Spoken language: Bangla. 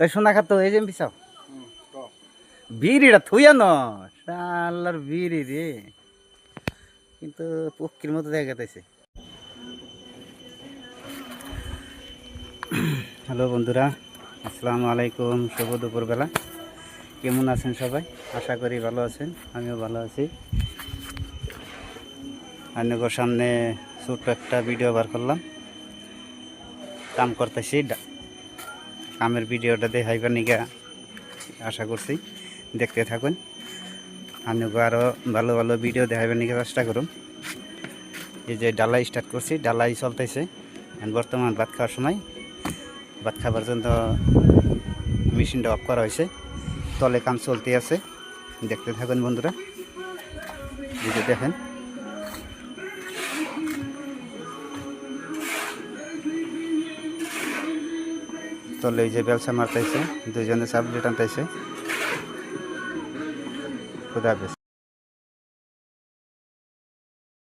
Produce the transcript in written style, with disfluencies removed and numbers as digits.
ওই সোনা খাতো এই যে পিছাও বিড়িটা থুইয়া ন শালার বিড়ি রে কিন্তু পক্ষীর মতো দেখা যাইতেছে। হ্যালো বন্ধুরা, আসসালামু আলাইকুম। শুভ দুপুরবেলা। কেমন আছেন সবাই? আশা করি ভালো আছেন, আমিও ভালো আছি। আপনাদের সামনে ছোট্ট একটা ভিডিও বার করলাম। কাম করতেছি, কামের ভিডিওটা দেখাইবার নিগা আশা করছি দেখতে থাকুন। আপনাকে আরও ভালো ভালো ভিডিও দেখাইবার নিগা চেষ্টা করুন। এই যে ডালাই স্টার্ট করছি, ডালাই চলতেছে বর্তমান। ভাত খাওয়ার সময়, ভাত খাবার জন্য মেশিনটা অফ করা হয়েছে, তলে কাম চলতে আছে। দেখতে থাকুন বন্ধুরা, এই যে দেখেন তলে এই যে বেলসা মারতেছে, দুজনে সাবলেট আনতেছে। খুদা হাফেজ।